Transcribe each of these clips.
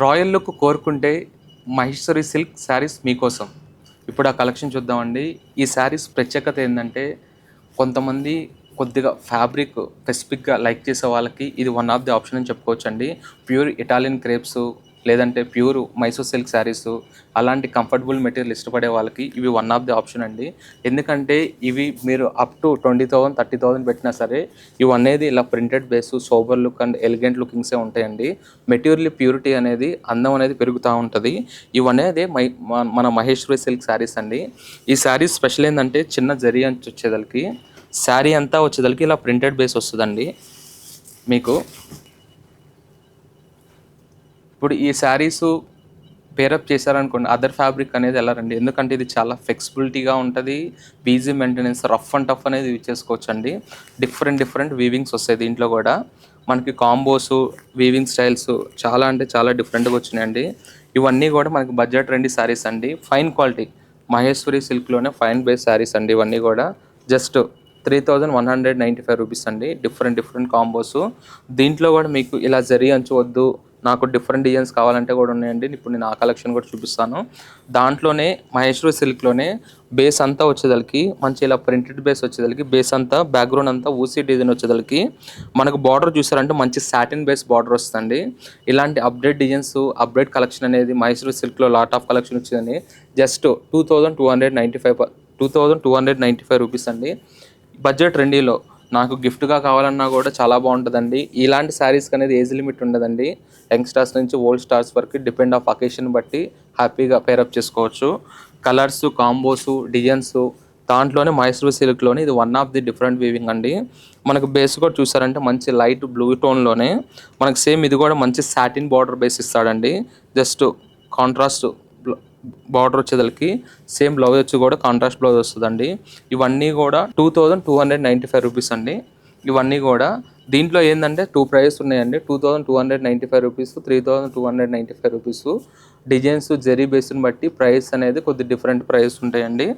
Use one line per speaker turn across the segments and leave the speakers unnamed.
Royal look కోరుకుంటే Maheshwari silk saris మీకోసం. ఇప్పుడు ఆ కలెక్షన్ చూద్దామండి. ఈ శారీస్ ప్రత్యేకత ఏంటంటే, కొంతమంది కొద్దిగా ఫ్యాబ్రిక్ స్పెసిఫిక్గా లైక్ చేసే వాళ్ళకి ఇది వన్ ఆఫ్ ది ఆప్షన్ అని చెప్పుకోవచ్చండి. ప్యూర్ ఇటాలియన్ క్రేప్స్ లేదంటే ప్యూర్ మైసూర్ సిల్క్ శారీస్ అలాంటి కంఫర్టబుల్ మెటీరియల్ ఇష్టపడే వాళ్ళకి ఇవి వన్ ఆఫ్ ది ఆప్షన్ అండి. ఎందుకంటే ఇవి మీరు అప్ టు 20,000 30,000 పెట్టినా సరే ఇవి అనేది ఇలా printed base sober look and elegant లుకింగ్సే ఉంటాయండి. మెటీరియల్ ప్యూరిటీ అనేది అందం అనేది పెరుగుతూ ఉంటుంది. ఇవనేది మన మహేశ్వరి సిల్క్ శారీస్ అండి. ఈ శారీస్ స్పెషల్ ఏంటంటే చిన్న జరీ అంచు వచ్చేదలకి శారీ అంతా వచ్చేదలకి ఇలా ప్రింటెడ్ బేస్ వస్తుందండి. మీకు ఇప్పుడు ఈ శారీసు పేరప్ చేశారనుకోండి అదర్ ఫ్యాబ్రిక్ అనేది వెళ్ళరండి. ఎందుకంటే ఇది చాలా ఫ్లెక్సిబిలిటీగా ఉంటుంది. Easy maintenance, rough and tough అనేది యూజ్ చేసుకోవచ్చండి. డిఫరెంట్ వీవింగ్స్ వస్తాయి దీంట్లో కూడా. మనకి కాంబోస్ వీవింగ్ స్టైల్స్ చాలా అంటే చాలా డిఫరెంట్గా వచ్చినాయండి. ఇవన్నీ కూడా మనకి బడ్జెట్ ఫ్రెండ్లీ శారీస్ అండి. ఫైన్ క్వాలిటీ మహేశ్వరి సిల్క్లోనే ఫైన్ బేస్ శారీస్ అండి. ఇవన్నీ కూడా జస్ట్ 3,195 రూపీస్ అండి. Different combos. దీంట్లో కూడా మీకు ఇలా జరీ అంచు వద్దు, నాకు డిఫరెంట్ డిజైన్స్ కావాలంటే కూడా ఉన్నాయండి. ఇప్పుడు నేను ఆ కలెక్షన్ కూడా చూపిస్తాను. దాంట్లోనే మహేశ్వరి సిల్క్లోనే బేస్ అంతా వచ్చేదలకి మంచి ఇలా ప్రింటెడ్ బేస్ వచ్చేదలకి బేస్ అంతా బ్యాక్గ్రౌండ్ అంతా ఊసీ డిజైన్ వచ్చేదలకి మనకు బార్డర్ చూసారంటే మంచి సాటిన్ బేస్ బార్డర్ వస్తుంది. ఇలాంటి అప్డేట్ డిజైన్స్ అప్డేట్ కలెక్షన్ అనేది మహేశ్వరి సిల్క్లో లాట్ ఆఫ్ కలెక్షన్ వచ్చిందని జస్ట్ 2,295 రూపీస్ అండి. బడ్జెట్ ట్రెండీలో నాకు గిఫ్ట్గా కావాలన్నా కూడా చాలా బాగుంటుందండి. ఇలాంటి శారీస్కి అనేది ఏజ్ లిమిట్ ఉండదండి. యంగ్స్టర్స్ నుంచి ఓల్డ్ స్టార్స్ వరకు డిపెండ్ ఆఫ్ అకేషన్ బట్టి హ్యాపీగా పేరప్ చేసుకోవచ్చు. కలర్స్, కాంబోస్, డిజైన్స్ దాంట్లోనే మైసూర్ సిల్క్లోనే ఇది one of the different weaving అండి. మనకు బేస్ కూడా చూసారంటే మంచి లైట్ బ్లూ టోన్లోనే మనకు సేమ్ ఇది కూడా మంచి సాటిన్ బార్డర్ బేస్ ఇస్తాడండి. జస్ట్ కాంట్రాస్ట్ బార్డర్ వచ్చేదలకి సేమ్ బ్లౌజ్ వచ్చి కూడా కాంట్రాస్ట్ బ్లౌజ్ వస్తుందండి. ఇవన్నీ కూడా 2,295 రూపీస్ అండి. ఇవన్నీ కూడా దీంట్లో ఏంటంటే టూ ప్రైజెస్ ఉన్నాయండి. 2,295 రూపీస్, 3,295 రూపీస్. డిజైన్స్ జెరీ బేస్ని బట్టి ప్రైస్ అనేది కొద్ది డిఫరెంట్ ప్రైస్ ఉంటాయండి.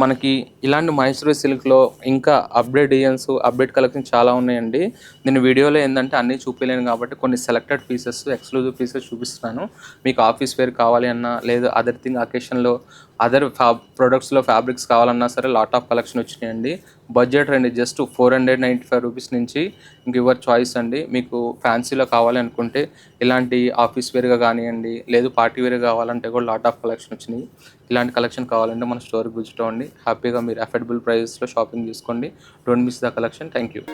మనకి ఇలాంటి మహేశ్వరి సిల్క్లో ఇంకా అప్డేట్ డిజైన్స్ అప్డేట్ కలెక్షన్ చాలా ఉన్నాయండి. నేను వీడియోలో ఏంటంటే అన్నీ చూపించలేను కాబట్టి కొన్ని సెలెక్టెడ్ పీసెస్ ఎక్స్క్లూజివ్ పీసెస్ చూపిస్తున్నాను. మీకు ఆఫీస్ వేర్ కావాలి అన్నా లేదా అదర్ థింగ్ అకేషన్లో అదర్ ప్రొడక్ట్స్లో ఫ్యాబ్రిక్స్ కావాలన్నా సరే లాట్ ఆఫ్ కలెక్షన్ వచ్చినాయండి. బడ్జెట్ రండి జస్ట్ 495 రూపీస్ నుంచి ఇంక యువర్ చాయిస్ అండి. మీకు ఫ్యాన్సీలో కావాలి అనుకుంటే ఇలాంటి ఆఫీస్ వేర్గా కానివ్వండి లేదు పార్టీ వేర్గా కావాలంటే కూడా లాట్ ఆఫ్ కలెక్షన్ వచ్చినాయి. ఇలాంటి కలెక్షన్ కావాలంటే మన స్టోర్కి విజిట్ అవ్వండి. హ్యాపీగా మీరు అఫోర్డబుల్ ప్రైజెస్లో షాపింగ్ చేసుకోండి. Don't miss the collection. Thank you.